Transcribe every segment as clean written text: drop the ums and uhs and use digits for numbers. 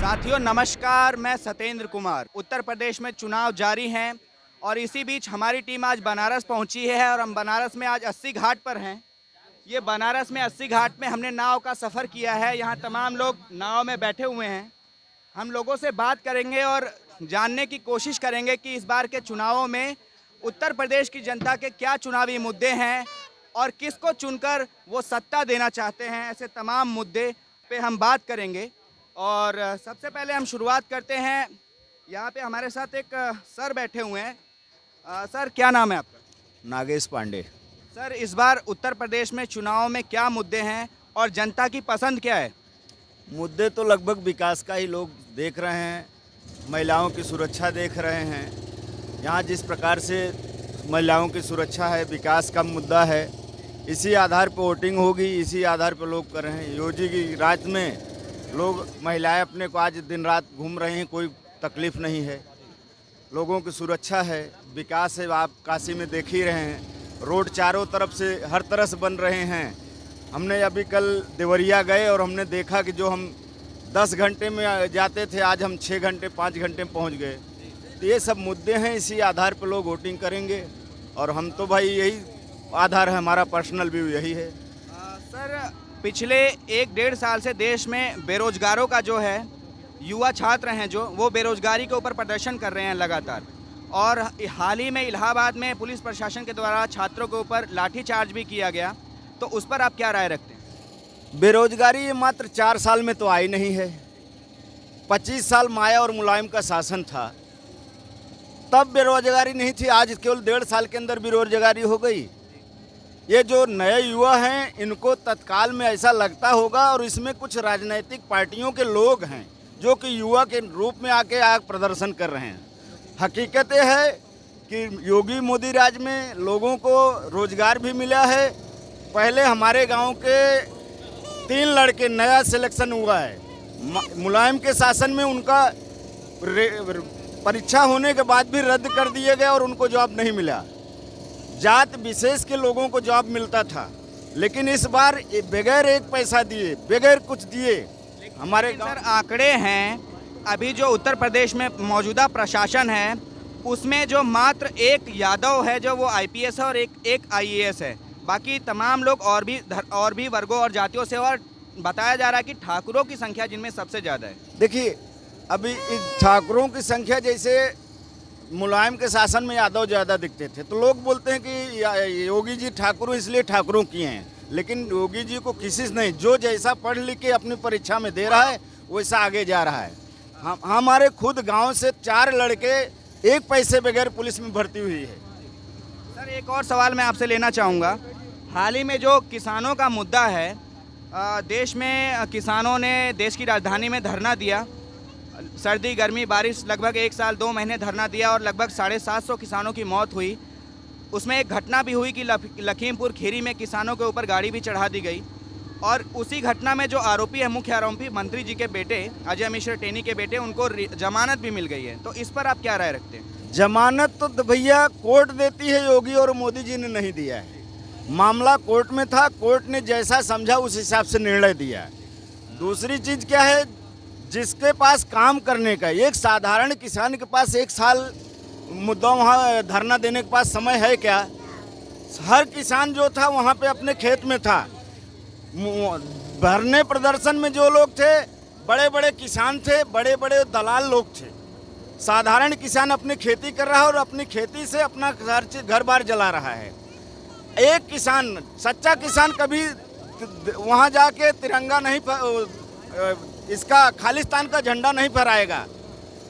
साथियों नमस्कार, मैं सतेंद्र कुमार। उत्तर प्रदेश में चुनाव जारी हैं और इसी बीच हमारी टीम आज बनारस पहुंची है और हम बनारस में आज 80 घाट पर हैं। ये बनारस में 80 घाट में हमने नाव का सफ़र किया है। यहाँ तमाम लोग नाव में बैठे हुए हैं। हम लोगों से बात करेंगे और जानने की कोशिश करेंगे कि इस बार के चुनावों में उत्तर प्रदेश की जनता के क्या चुनावी मुद्दे हैं और किसको चुनकर वो सत्ता देना चाहते हैं। ऐसे तमाम मुद्दे पे हम बात करेंगे। और सबसे पहले हम शुरुआत करते हैं। यहाँ पे हमारे साथ एक सर बैठे हुए हैं। सर, क्या नाम है आपका? नागेश पांडे। सर, इस बार उत्तर प्रदेश में चुनाव में क्या मुद्दे हैं और जनता की पसंद क्या है? मुद्दे तो लगभग विकास का ही लोग देख रहे हैं, महिलाओं की सुरक्षा देख रहे हैं। यहाँ जिस प्रकार से महिलाओं की सुरक्षा है, विकास का मुद्दा है, इसी आधार पर वोटिंग होगी, इसी आधार पर लोग कर रहे हैं। योगी की राज में लोग महिलाएं अपने को आज दिन रात घूम रही हैं, कोई तकलीफ़ नहीं है। लोगों की सुरक्षा है, विकास है। आप काशी में देख ही रहे हैं, रोड चारों तरफ से हर तरह से बन रहे हैं। हमने अभी कल देवरिया गए और हमने देखा कि जो हम 10 घंटे में जाते थे, आज हम 6 घंटे 5 घंटे में पहुंच गए। तो ये सब मुद्दे हैं, इसी आधार पर लोग वोटिंग करेंगे और हम तो भाई यही आधार है, हमारा पर्सनल व्यू यही है। सर, पिछले 1-1.5 साल से देश में बेरोजगारों का जो है, युवा छात्र हैं जो, वो बेरोजगारी के ऊपर प्रदर्शन कर रहे हैं लगातार। और हाल ही में इलाहाबाद में पुलिस प्रशासन के द्वारा छात्रों के ऊपर लाठीचार्ज भी किया गया। तो उस पर आप क्या राय रखते हैं? बेरोजगारी ये मात्र 4 साल में तो आई नहीं है। 25 साल माया और मुलायम का शासन था, तब बेरोजगारी नहीं थी। आज केवल 1.5 साल के अंदर बेरोजगारी हो गई। ये जो नए युवा हैं, इनको तत्काल में ऐसा लगता होगा, और इसमें कुछ राजनीतिक पार्टियों के लोग हैं जो कि युवा के रूप में आके आग प्रदर्शन कर रहे हैं। हकीकत ये है कि योगी मोदी राज में लोगों को रोजगार भी मिला है। पहले हमारे गांव के 3 लड़के, नया सिलेक्शन हुआ है। मुलायम के शासन में उनका परीक्षा होने के बाद भी रद्द कर दिए गए और उनको जॉब नहीं मिला। जात विशेष के लोगों को जॉब मिलता था, लेकिन इस बार बगैर एक पैसा दिए, बगैर कुछ दिए हमारे सर आंकड़े हैं, अभी जो उत्तर प्रदेश में मौजूदा प्रशासन है उसमें जो मात्र एक यादव है जो वो आईपीएस है और एक आईएएस है। बाकी तमाम लोग और भी वर्गों और जातियों से, और बताया जा रहा है कि ठाकुरों की संख्या जिनमें सबसे ज़्यादा है। देखिए, अभी ठाकुरों की संख्या, जैसे मुलायम के शासन में यादव ज़्यादा दिखते थे, तो लोग बोलते हैं कि योगी जी ठाकुर इसलिए ठाकुरों की हैं। लेकिन योगी जी को किसी से नहीं, जो जैसा पढ़ लिख के अपनी परीक्षा में दे रहा है वैसा आगे जा रहा है। हमारे खुद गांव से 4 लड़के एक पैसे बगैर पुलिस में भर्ती हुई है। सर, एक और सवाल मैं आपसे लेना चाहूँगा। हाल ही में जो किसानों का मुद्दा है, देश में किसानों ने देश की राजधानी में धरना दिया। सर्दी गर्मी बारिश लगभग 1 साल 2 महीने धरना दिया और लगभग 750 किसानों की मौत हुई। उसमें एक घटना भी हुई कि लखीमपुर खीरी में किसानों के ऊपर गाड़ी भी चढ़ा दी गई। और उसी घटना में जो आरोपी है, मुख्य आरोपी मंत्री जी के बेटे अजय मिश्र टेनी के बेटे, उनको जमानत भी मिल गई है। तो इस पर आप क्या राय रखते हैं? जमानत तो भैया कोर्ट देती है, योगी और मोदी जी ने नहीं दिया है। मामला कोर्ट में था, कोर्ट ने जैसा समझा उस हिसाब से निर्णय दिया है। दूसरी चीज़ क्या है, जिसके पास काम करने का, एक साधारण किसान के पास 1 साल मुद्दा वहाँ धरना देने के पास समय है क्या? हर किसान जो था वहाँ पे अपने खेत में था। धरने प्रदर्शन में जो लोग थे, बड़े बड़े किसान थे, बड़े बड़े दलाल लोग थे। साधारण किसान अपनी खेती कर रहा है और अपनी खेती से अपना घर बार जला रहा है। एक किसान, सच्चा किसान, कभी वहाँ जाके तिरंगा नहीं, इसका खालिस्तान का झंडा नहीं फहराएगा।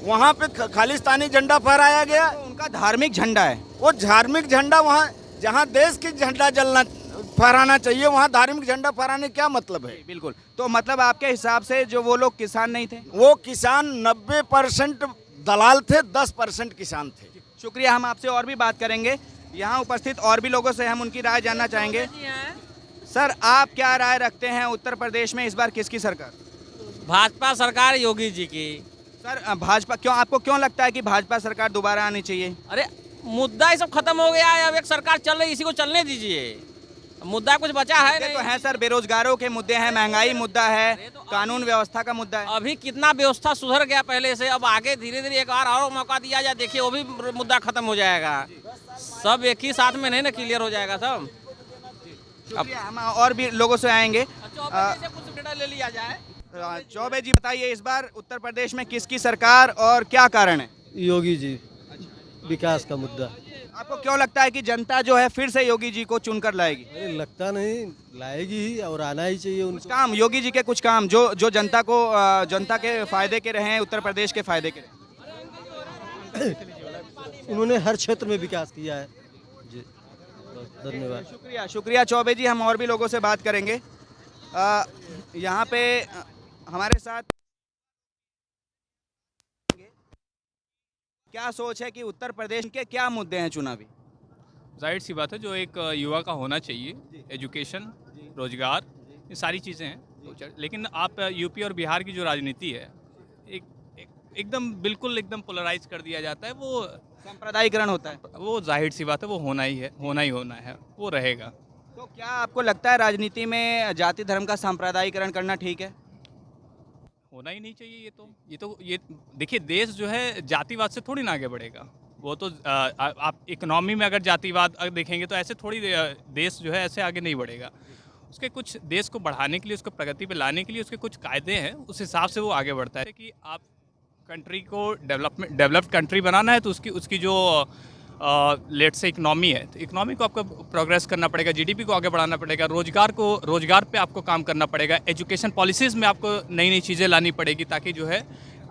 वहाँ पे खालिस्तानी झंडा फहराया गया। तो उनका धार्मिक झंडा है, वो धार्मिक झंडा, वहाँ जहाँ देश की झंडा जलना फहराना चाहिए, वहाँ धार्मिक झंडा फहराने क्या मतलब है? बिल्कुल। तो मतलब आपके हिसाब से जो वो लोग किसान नहीं थे? वो किसान 90% दलाल थे, 10% किसान थे। शुक्रिया। हम आपसे और भी बात करेंगे। यहाँ उपस्थित और भी लोगों से हम उनकी राय जानना चाहेंगे। सर, आप क्या राय रखते हैं, उत्तर प्रदेश में इस बार किसकी सरकार? भाजपा सरकार, योगी जी की। सर, भाजपा क्यों, आपको क्यों लगता है कि भाजपा सरकार दोबारा आनी चाहिए? अरे मुद्दा ही सब खत्म हो गया है, अब एक सरकार चल रही, इसी को चलने दीजिए। मुद्दा कुछ बचा है मुद्दे नहीं। तो हैं सर, बेरोजगारों के मुद्दे हैं, महंगाई मुद्दा है, कानून व्यवस्था का मुद्दा है। अभी कितना व्यवस्था सुधर गया पहले से, अब आगे धीरे धीरे एक बार और मौका दिया जाए, देखिए वो भी मुद्दा खत्म हो जाएगा। सब एक ही साथ में नहीं ना क्लियर हो जाएगा सब। शुक्रिया, हम और भी लोगों से आएंगे। से कुछ डेटा ले लिया जाए। चौबे जी बताइए, इस बार उत्तर प्रदेश में किसकी सरकार और क्या कारण है? योगी जी, विकास का मुद्दा। आपको क्यों लगता है कि जनता जो है फिर से योगी जी को चुनकर लाएगी? अरे लगता नहीं, लाएगी ही और आना ही चाहिए कुछ उनको। काम, योगी जी के कुछ काम जो जनता को जनता के फायदे के रहे, उत्तर प्रदेश के फायदे के रहे। उन्होंने हर क्षेत्र में विकास किया है जी। बस, धन्यवाद। शुक्रिया, शुक्रिया चौबे जी। हम और भी लोगों से बात करेंगे। यहाँ पे हमारे साथ क्या सोच है कि उत्तर प्रदेश के क्या मुद्दे हैं चुनावी? जाहिर सी बात है, जो एक युवा का होना चाहिए, एजुकेशन, रोजगार, ये सारी चीज़ें हैं। लेकिन आप यूपी और बिहार की जो राजनीति है, एकदम बिल्कुल एकदम पोलराइज कर दिया जाता है। वो सांप्रदायिकरण होता है। वो जाहिर सी बात है, वो होना ही है, होना ही होना है, वो रहेगा। तो क्या आपको लगता है राजनीति में जाति धर्म का सांप्रदायिकरण करना ठीक है? होना ही नहीं चाहिए। ये देखिए, देश जो है जातिवाद से थोड़ी ना आगे बढ़ेगा। वो तो आप इकोनॉमी में अगर जातिवाद देखेंगे तो ऐसे थोड़ी देश जो है ऐसे आगे नहीं बढ़ेगा। उसके कुछ देश को बढ़ाने के लिए, उसको प्रगति पे लाने के लिए उसके कुछ कायदे हैं, उस हिसाब से वो आगे बढ़ता है। कि आप कंट्री को डेवलप्ड कंट्री बनाना है तो उसकी जो लेट से इकनॉमी है, तो इकनॉमी को आपको प्रोग्रेस करना पड़ेगा, जीडीपी को आगे बढ़ाना पड़ेगा, रोजगार पे आपको काम करना पड़ेगा, एजुकेशन पॉलिसीज़ में आपको नई नई चीज़ें लानी पड़ेगी ताकि जो है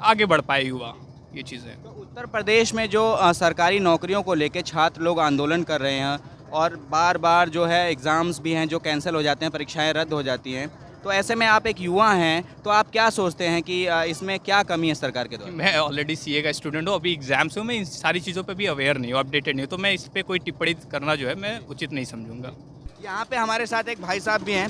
आगे बढ़ पाए युवा। ये चीज़ें तो उत्तर प्रदेश में जो सरकारी नौकरियों को लेके छात्र लोग आंदोलन कर रहे हैं और बार बार जो है एग्ज़ाम्स भी हैं जो कैंसिल हो जाते हैं, परीक्षाएं रद्द हो जाती हैं, तो ऐसे में आप एक युवा हैं तो आप क्या सोचते हैं कि इसमें क्या कमी है सरकार के द्वारा? मैं ऑलरेडी सीए का स्टूडेंट हूँ, अभी एग्जाम्स हूँ, मैं इन सारी चीज़ों पे भी अवेयर नहीं हूँ, अपडेटेड नहीं हूँ, तो मैं इस पर कोई टिप्पणी करना जो है मैं उचित नहीं समझूंगा। यहाँ पे हमारे साथ एक भाई साहब भी हैं,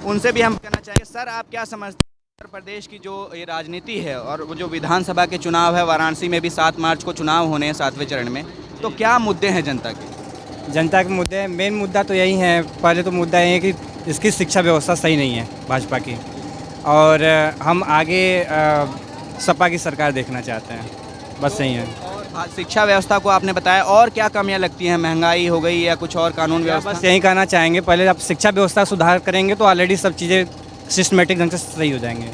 उनसे भी हम कहना चाहेंगे। सर, आप क्या समझते हैं उत्तर प्रदेश की जो ये राजनीति है और वो जो विधानसभा के चुनाव है, वाराणसी में भी 7 मार्च को चुनाव होने हैं 7वें चरण में, तो क्या मुद्दे हैं जनता के? जनता के मुद्दे, मेन मुद्दा तो यही है। पहले तो मुद्दा ये है कि इसकी शिक्षा व्यवस्था सही नहीं है भाजपा की, और हम आगे सपा की सरकार देखना चाहते हैं, बस यही है। और शिक्षा व्यवस्था को आपने बताया, और क्या कमियां लगती हैं? महंगाई हो गई या कुछ और कानून व्यवस्था? बस यही कहना चाहेंगे, पहले आप शिक्षा व्यवस्था सुधार करेंगे तो ऑलरेडी सब चीज़ें सिस्टमेटिक ढंग से सही हो जाएंगे।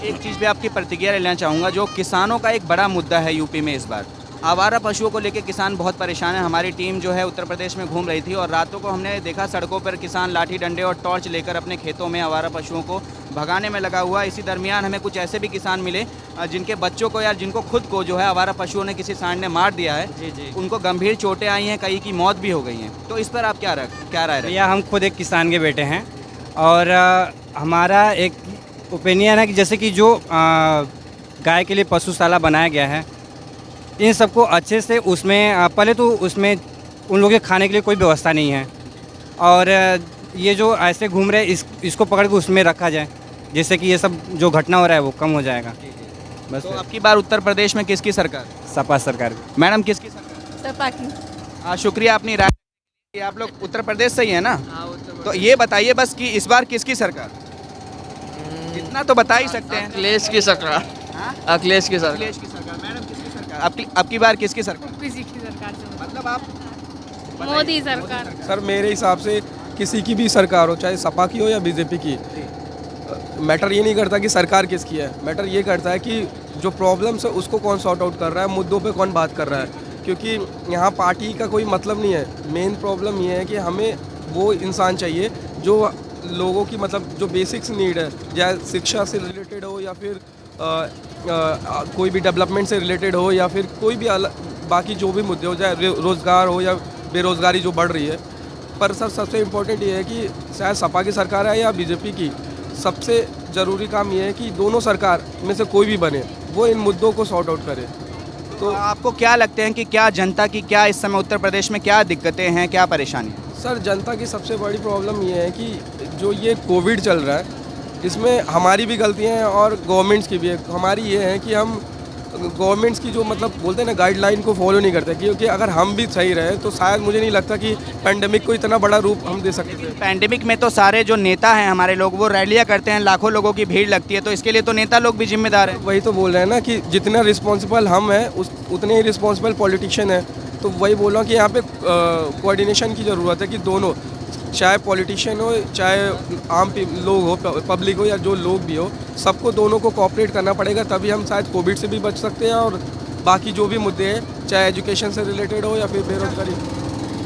एक चीज़ पे आपकी प्रतिक्रिया लेना चाहूँगा। जो किसानों का एक बड़ा मुद्दा है यूपी में इस बार, आवारा पशुओं को लेकर किसान बहुत परेशान है। हमारी टीम जो है उत्तर प्रदेश में घूम रही थी और रातों को हमने देखा सड़कों पर किसान लाठी डंडे और टॉर्च लेकर अपने खेतों में आवारा पशुओं को भगाने में लगा हुआ। इसी दरमियान हमें कुछ ऐसे भी किसान मिले जिनके बच्चों को या जिनको खुद को जो है आवारा पशुओं ने किसी सांड ने मार दिया है। जी। उनको गंभीर चोटें आई हैं, कई की मौत भी हो गई हैं। तो इस पर आप क्या राय रखते भैया, हम खुद एक किसान के बेटे हैं और हमारा एक ओपिनियन है कि जैसे कि जो गाय के लिए पशुशाला बनाया गया है, इन सबको अच्छे से उसमें पहले तो उसमें उन लोगों के खाने के लिए कोई व्यवस्था नहीं है, और ये जो ऐसे घूम रहे इसको पकड़ के उसमें रखा जाए, जिससे कि ये सब जो घटना हो रहा है वो कम हो जाएगा। बस तो आपकी बार उत्तर प्रदेश में किसकी सरकार? सपा सरकार। मैडम, किसकी सरकार? सपा की। शुक्रिया अपनी राय। आप लोग उत्तर प्रदेश से ही है ना? तो ये बताइए बस कि इस बार किसकी सरकार? इतना तो बता ही सकते हैं। अखिलेश की सरकार। हाँ? अखिलेश की सरकार। अखिलेश की सरकार। मैडम, किसकी सरकार? आपकी बार किसकी सरकार? किसी की सरकार से मतलब आप मोदी सरकार। सर, मेरे हिसाब से किसी की भी सरकार हो, चाहे सपा की हो या बीजेपी की, मैटर ये नहीं करता कि सरकार किसकी है। मैटर ये करता है कि जो प्रॉब्लम्स है उसको कौन सॉर्ट आउट कर रहा है, मुद्दों पे कौन बात कर रहा है। क्योंकि यहाँ पार्टी का कोई मतलब नहीं है। मेन प्रॉब्लम ये है कि हमें वो इंसान चाहिए जो लोगों की मतलब जो बेसिक्स नीड है, या शिक्षा से रिलेटेड हो या फिर कोई भी डेवलपमेंट से रिलेटेड हो या फिर कोई भी बाकी जो भी मुद्दे हो, चाहे रोज़गार हो या बेरोज़गारी जो बढ़ रही है। पर सर, सबसे इम्पोर्टेंट ये है कि चाहे सपा की सरकार है या बीजेपी की, सबसे ज़रूरी काम ये है कि दोनों सरकार में से कोई भी बने, वो इन मुद्दों को सॉर्ट आउट करे। तो आपको क्या लगते हैं कि क्या जनता की क्या इस समय उत्तर प्रदेश में क्या दिक्कतें हैं, क्या परेशानी है? सर, जनता की सबसे बड़ी प्रॉब्लम ये है कि जो ये कोविड चल रहा है, इसमें हमारी भी गलतियाँ हैं और गवर्नमेंट्स की भी है। हमारी ये है कि हम गवर्नमेंट्स की जो मतलब बोलते हैं ना गाइडलाइन को फॉलो नहीं करते, क्योंकि अगर हम भी सही रहे तो शायद मुझे नहीं लगता कि पैंडेमिक को इतना बड़ा रूप हम दे सकते थे। पैंडेमिक में तो सारे जो नेता हैं हमारे लोग वो रैलियां करते हैं, लाखों लोगों की भीड़ लगती है, तो इसके लिए तो नेता लोग भी जिम्मेदार हैं। वही तो बोल रहे हैं ना कि जितना रिस्पॉन्सिबल हम हैं उतने ही रिस्पॉन्सिबल पॉलिटिशियन है। तो वही बोल रहा हूँ कि यहाँ पे कोऑर्डिनेशन की ज़रूरत है कि दोनों, चाहे पॉलिटिशियन हो चाहे आम लोग हो, पब्लिक हो या जो लोग भी हो, सबको दोनों को कोऑपरेट करना पड़ेगा, तभी हम शायद कोविड से भी बच सकते हैं और बाकी जो भी मुद्दे हैं चाहे एजुकेशन से रिलेटेड हो या फिर बेरोजगारी।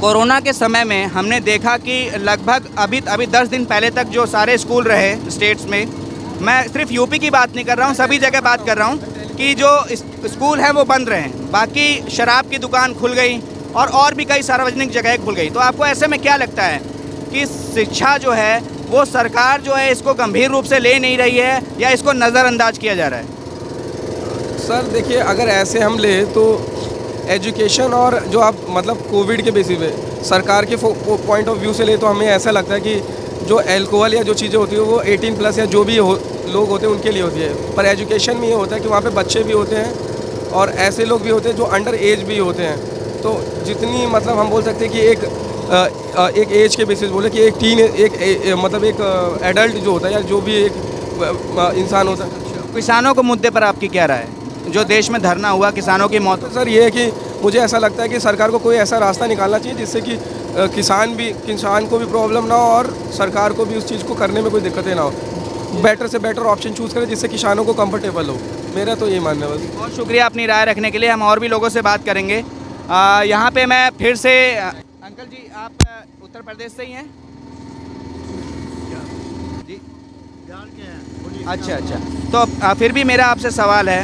कोरोना के समय में हमने देखा कि लगभग अभी 10 दिन पहले तक जो सारे स्कूल रहे स्टेट्स में, मैं सिर्फ यूपी की बात नहीं कर रहा हूँ, सभी जगह बात कर रहा हूँ कि जो स्कूल हैं वो बंद रहे, बाकी शराब की दुकान खुल गई और भी कई सार्वजनिक जगह खुल गई। तो आपको ऐसे में क्या लगता है कि शिक्षा जो है वो सरकार जो है इसको गंभीर रूप से ले नहीं रही है या इसको नज़रअंदाज किया जा रहा है? सर देखिए, अगर ऐसे हम ले तो एजुकेशन और जो आप मतलब कोविड के बेसिस पे सरकार के पॉइंट ऑफ व्यू से ले तो हमें ऐसा लगता है कि जो अल्कोहल या जो चीज़ें होती है वो 18+ या जो भी लोग होते हैं उनके लिए होती है। पर एजुकेशन में ये होता है कि वहाँ पे बच्चे भी होते हैं और ऐसे लोग भी होते हैं जो अंडर एज भी होते हैं। तो जितनी मतलब हम बोल सकते हैं कि एक एज के बेसिस बोले कि मतलब एक एडल्ट जो होता है या जो भी एक इंसान होता है। किसानों के मुद्दे पर आपकी क्या राय है? जो देश में धरना हुआ, किसानों की मौत। तो सर ये है कि मुझे ऐसा लगता है कि सरकार को कोई ऐसा रास्ता निकालना चाहिए जिससे कि किसान को भी प्रॉब्लम ना हो और सरकार को भी उस चीज़ को करने में कोई दिक्कतें ना हो। बेटर से बेटर ऑप्शन चूज़ करें जिससे किसानों को कंफर्टेबल हो। मेरा तो ये मानना है बस। बहुत शुक्रिया अपनी राय रखने के लिए। हम और भी लोगों से बात करेंगे। यहाँ पे मैं फिर से अंकल जी, आप उत्तर प्रदेश से ही हैं? जी, अच्छा। तो फिर भी मेरा आपसे सवाल है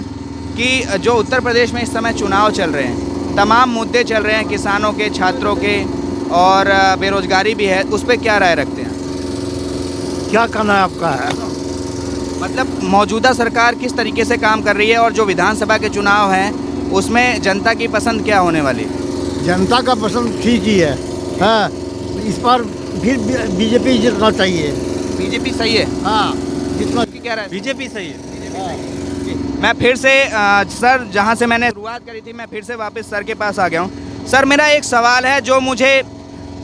कि जो उत्तर प्रदेश में इस समय चुनाव चल रहे हैं, तमाम मुद्दे चल रहे हैं किसानों के, छात्रों के और बेरोजगारी भी है, उस पर क्या राय रखते हैं? क्या कहना है आपका है? मतलब मौजूदा सरकार किस तरीके से काम कर रही है और जो विधानसभा के चुनाव हैं उसमें जनता की पसंद क्या होने वाली है? जनता का पसंद ठीक ही है। हाँ, इस बार फिर बीजेपी जितना चाहिए। बीजेपी सही है? हाँ, जितना क्या राय? बीजेपी सही है। मैं फिर से सर, जहां से मैंने शुरुआत करी थी, मैं फिर से वापस सर के पास आ गया हूं। सर, मेरा एक सवाल है जो मुझे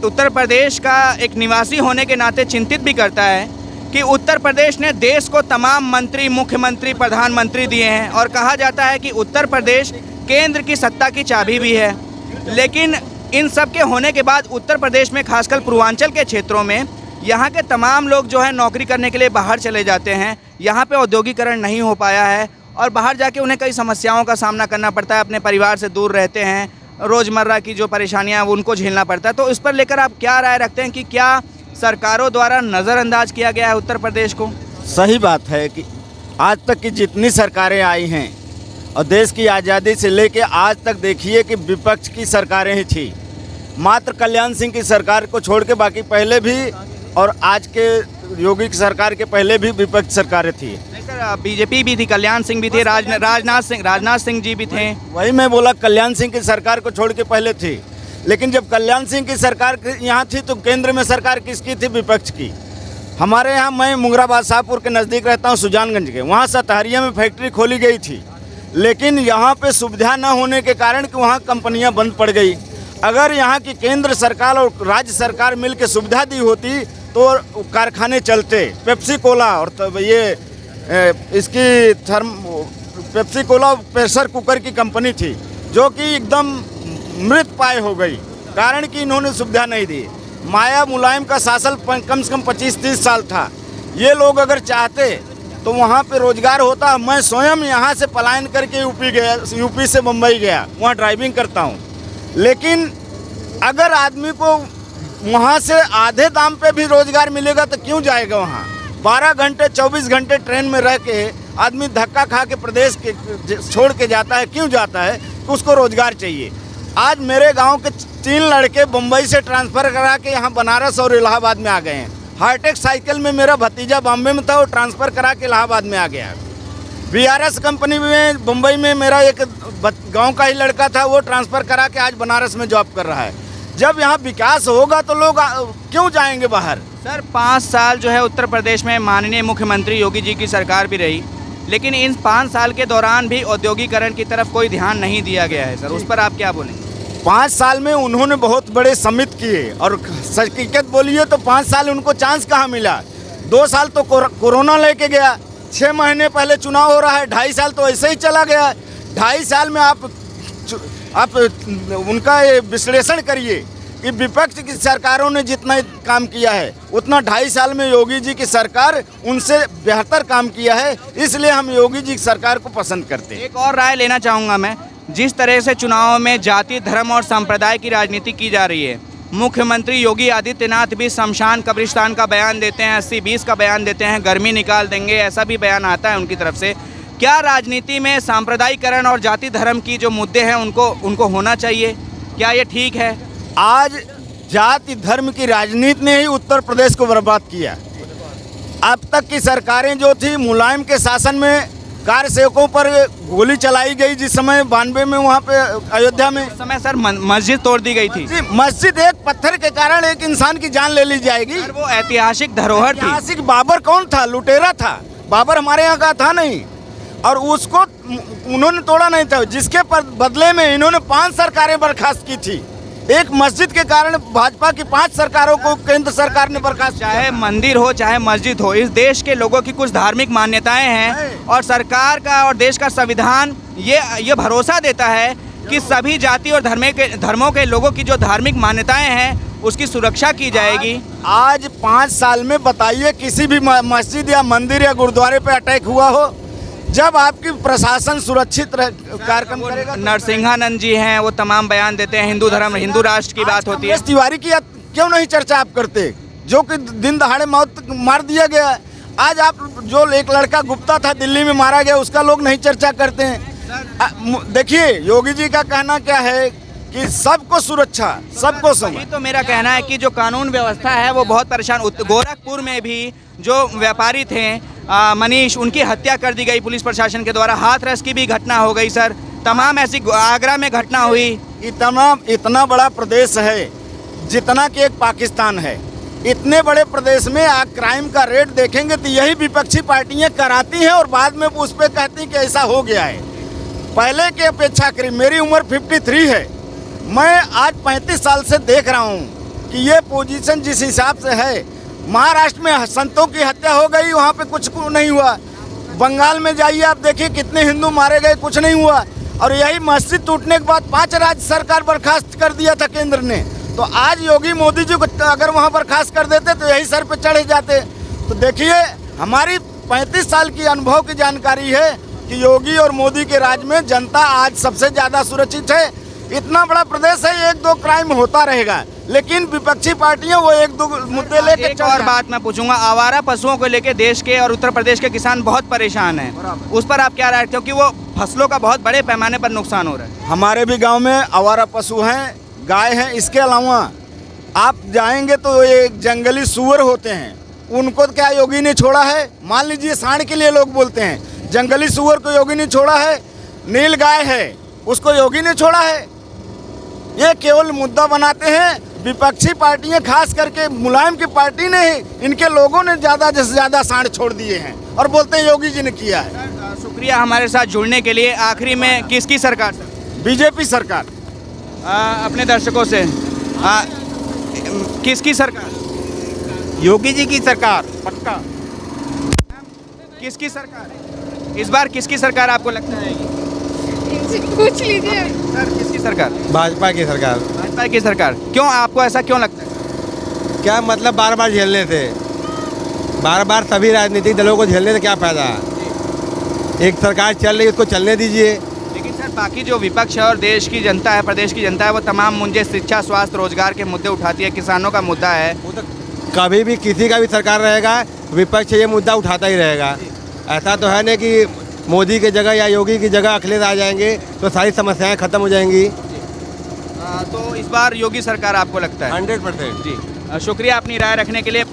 उत्तर प्रदेश का एक निवासी होने के नाते चिंतित भी करता है कि उत्तर प्रदेश ने देश को तमाम मंत्री, मुख्यमंत्री, प्रधानमंत्री दिए हैं और कहा जाता है कि उत्तर प्रदेश केंद्र की सत्ता की चाबी भी है। लेकिन इन सब के होने के बाद उत्तर प्रदेश में, खासकर पूर्वांचल के क्षेत्रों में, यहाँ के तमाम लोग जो है नौकरी करने के लिए बाहर चले जाते हैं। यहाँ पे औद्योगिकरण नहीं हो पाया है और बाहर जाके उन्हें कई समस्याओं का सामना करना पड़ता है, अपने परिवार से दूर रहते हैं, रोज़मर्रा की जो परेशानियाँ वो उनको झेलना पड़ता है। तो इस पर लेकर आप क्या राय रखते हैं कि क्या सरकारों द्वारा नज़रअंदाज किया गया है उत्तर प्रदेश को? सही बात है कि आज तक की जितनी सरकारें आई हैं और देश की आज़ादी से लेके आज तक देखिए कि विपक्ष की सरकारें ही थी। मात्र कल्याण सिंह की सरकार को छोड़ के बाकी पहले भी और आज के योगी की सरकार के पहले भी विपक्ष सरकारें थी। नहीं सर, बीजेपी भी थी, कल्याण सिंह भी थे, राजनाथ सिंह जी भी थे। वही मैं बोला, कल्याण सिंह की सरकार को छोड़ के पहले थी। लेकिन जब कल्याण सिंह की सरकार यहाँ थी तो केंद्र में सरकार किसकी थी? विपक्ष की। हमारे यहाँ, मैं मुंगराबाद शाहपुर के नज़दीक रहता हूँ, सुजानगंज के, वहाँ सतहरिया में फैक्ट्री खोली गई थी, लेकिन यहाँ पे सुविधा न होने के कारण कि वहाँ कंपनियाँ बंद पड़ गई। अगर यहाँ की केंद्र सरकार और राज्य सरकार मिल के सुविधा दी होती तो कारखाने चलते। पेप्सी कोला और तब ये इसकी पेप्सी कोला प्रेशर कुकर की कंपनी थी जो कि एकदम मृत पाय हो गई, कारण कि इन्होंने सुविधा नहीं दी। माया मुलायम का शासन कम से कम 25-30 साल था। ये लोग अगर चाहते तो वहाँ पे रोजगार होता। मैं स्वयं यहाँ से पलायन करके यूपी से मुंबई गया, वहाँ ड्राइविंग करता हूँ। लेकिन अगर आदमी को वहाँ से आधे दाम पे भी रोजगार मिलेगा तो क्यों जाएगा वहाँ? 12 घंटे 24 घंटे ट्रेन में रह के आदमी धक्का खा के प्रदेश के छोड़ के जाता है। क्यों जाता है? तो उसको रोजगार चाहिए। आज मेरे गांव के 3 लड़के मुंबई से ट्रांसफ़र करा के यहाँ बनारस और इलाहाबाद में आ गए हैं। हाईटेक साइकिल में मेरा भतीजा बॉम्बे में था, वो ट्रांसफ़र करा के इलाहाबाद में आ गया। BRS कंपनी में मुंबई में मेरा एक गांव का ही लड़का था, वो ट्रांसफ़र करा के आज बनारस में जॉब कर रहा है। जब यहाँ विकास होगा तो लोग क्यों जाएंगे बाहर? सर, 5 साल जो है उत्तर प्रदेश में माननीय मुख्यमंत्री योगी जी की सरकार भी रही, लेकिन इन 5 साल के दौरान भी औद्योगिकरण की तरफ कोई ध्यान नहीं दिया गया है सर, उस पर आप क्या बोलेंगे? 5 साल में उन्होंने बहुत बड़े समिट किए और हकीकत बोलिए तो 5 साल उनको चांस कहाँ मिला। 2 साल तो कोरोना लेके गया, 6 महीने पहले चुनाव हो रहा है, 2.5 साल तो ऐसे ही चला गया। 2.5 साल में आप उनका ये विश्लेषण करिए कि विपक्ष की सरकारों ने जितना काम किया है उतना 2.5 साल में योगी जी की सरकार उनसे बेहतर काम किया है, इसलिए हम योगी जी की सरकार को पसंद करते हैं। एक और राय लेना चाहूँगा मैं, जिस तरह से चुनाव में जाति, धर्म और संप्रदाय की राजनीति की जा रही है, मुख्यमंत्री योगी आदित्यनाथ भी शमशान कब्रिस्तान का बयान देते हैं, 80-20 का बयान देते हैं, गर्मी निकाल देंगे, ऐसा भी बयान आता है उनकी तरफ से। क्या राजनीति में सांप्रदायिकरण और जाति धर्म की जो मुद्दे हैं उनको होना चाहिए? क्या ये ठीक है? आज जाति धर्म की राजनीति ने ही उत्तर प्रदेश को बर्बाद किया। अब तक की सरकारें जो थी, मुलायम के शासन में कार सेवकों पर गोली चलाई गई, जिस समय 92 में वहाँ पे अयोध्या में उस समय सर मस्जिद तोड़ दी गई थी। मस्जिद एक पत्थर के कारण एक इंसान की जान ले ली जाएगी। सर वो ऐतिहासिक धरोहर थी। ऐतिहासिक बाबर कौन था? लुटेरा था। बाबर हमारे यहाँ का था नहीं, और उसको उन्होंने तोड़ा नहीं था, जिसके बदले में इन्होंने 5 सरकारें बर्खास्त की थी। एक मस्जिद के कारण भाजपा की 5 सरकारों को केंद्र सरकार ने बर्खास्त किया। चाहे मंदिर हो चाहे मस्जिद हो, इस देश के लोगों की कुछ धार्मिक मान्यताएं हैं और सरकार का और देश का संविधान ये भरोसा देता है कि सभी जाति और धर्मों के लोगों की जो धार्मिक मान्यताएं हैं उसकी सुरक्षा की जाएगी। आज 5 साल में बताइए किसी भी मस्जिद या मंदिर या गुरुद्वारे पे अटैक हुआ हो? जब आपकी प्रशासन सुरक्षित कार्यक्रम करेगा। नरसिंहानंद जी हैं, वो तमाम बयान देते हैं, हिंदू धर्म हिंदू राष्ट्र की बात होती है। तिवारी की क्यों नहीं चर्चा आप करते, जो कि दिन दहाड़े मौत मार दिया गया? आज आप जो एक लड़का गुप्ता था दिल्ली में मारा गया, उसका लोग नहीं चर्चा करते हैं। देखिए योगी जी का कहना क्या है कि सबको सुरक्षा, सबको समझ। तो मेरा कहना है कि जो कानून व्यवस्था है वो बहुत परेशान। गोरखपुर में भी जो व्यापारी थे मनीष, उनकी हत्या कर दी गई पुलिस प्रशासन के द्वारा। हाथरस की भी घटना हो गई सर, तमाम ऐसी आगरा में घटना हुई। इतना बड़ा प्रदेश है जितना कि एक पाकिस्तान है, इतने बड़े प्रदेश में क्राइम का रेट देखेंगे तो यही विपक्षी पार्टियां कराती हैं और बाद में उस पर कहती हैं कि ऐसा हो गया है। पहले की अपेक्षा करीब, मेरी उम्र 53 है, मैं आज 35 साल से देख रहा हूँ कि ये पोजीशन जिस हिसाब से है। महाराष्ट्र में संतों की हत्या हो गई, वहाँ पे कुछ नहीं हुआ। बंगाल में जाइए आप देखिए कितने हिंदू मारे गए, कुछ नहीं हुआ। और यही मस्जिद टूटने के बाद 5 राज्य सरकार बर्खास्त कर दिया था केंद्र ने। तो आज योगी मोदी जी को अगर वहाँ बर्खास्त कर देते तो यही सर पे चढ़े जाते। तो देखिए हमारी 35 साल की अनुभव की जानकारी है कि योगी और मोदी के राज में जनता आज सबसे ज़्यादा सुरक्षित है। इतना बड़ा प्रदेश है, 1-2 क्राइम होता रहेगा, लेकिन विपक्षी पार्टियां वो 1-2 मुद्दे लेके। एक और बात मैं पूछूंगा, आवारा पशुओं को लेके देश के और उत्तर प्रदेश के किसान बहुत परेशान हैं, उस पर आप क्या राय रखते हो कि वो फसलों का बहुत बड़े पैमाने पर नुकसान हो रहा है? हमारे भी गांव में आवारा पशु हैं, गाय हैं। इसके अलावा आप जाएंगे तो ये जंगली सूअर होते हैं, उनको क्या योगी ने छोड़ा है? मान लीजिए सांड के लिए लोग बोलते हैं, जंगली सूअर को योगी ने छोड़ा है। नील गाय है, उसको योगी ने छोड़ा है। ये केवल मुद्दा बनाते हैं विपक्षी पार्टियां, खास करके मुलायम की पार्टी ने ही, इनके लोगों ने ज़्यादा से ज़्यादा सांड छोड़ दिए हैं और बोलते हैं योगी जी ने किया है। शुक्रिया हमारे साथ जुड़ने के लिए। आखिरी में किसकी सरकार? बीजेपी सरकार। अपने दर्शकों से किसकी सरकार? योगी जी की सरकार पक्का। किसकी सरकार इस बार, किसकी सरकार आपको लगता है? पूछ लीजिए सर, किसकी सरकार? भाजपा की सरकार। भाजपा की सरकार। क्यों, आपको ऐसा क्यों लगता है? क्या मतलब बार बार झेलने थे, बार बार सभी राजनीतिक दलों को झेलने से क्या फ़ायदा? एक सरकार चल रही है, उसको चलने दीजिए। लेकिन सर बाकी जो विपक्ष है और देश की जनता है, प्रदेश की जनता है, वो तमाम मुद्दे, शिक्षा, स्वास्थ्य, रोजगार के मुद्दे उठाती है, किसानों का मुद्दा है। वो तो कभी भी किसी का भी सरकार रहेगा, विपक्ष ये मुद्दा उठाता ही रहेगा। ऐसा तो है नहीं कि मोदी की जगह या योगी की जगह अखिलेश आ जाएंगे तो सारी समस्याएं खत्म हो जाएंगी। तो इस बार योगी सरकार आपको लगता है? 100%। जी, शुक्रिया अपनी राय रखने के लिए।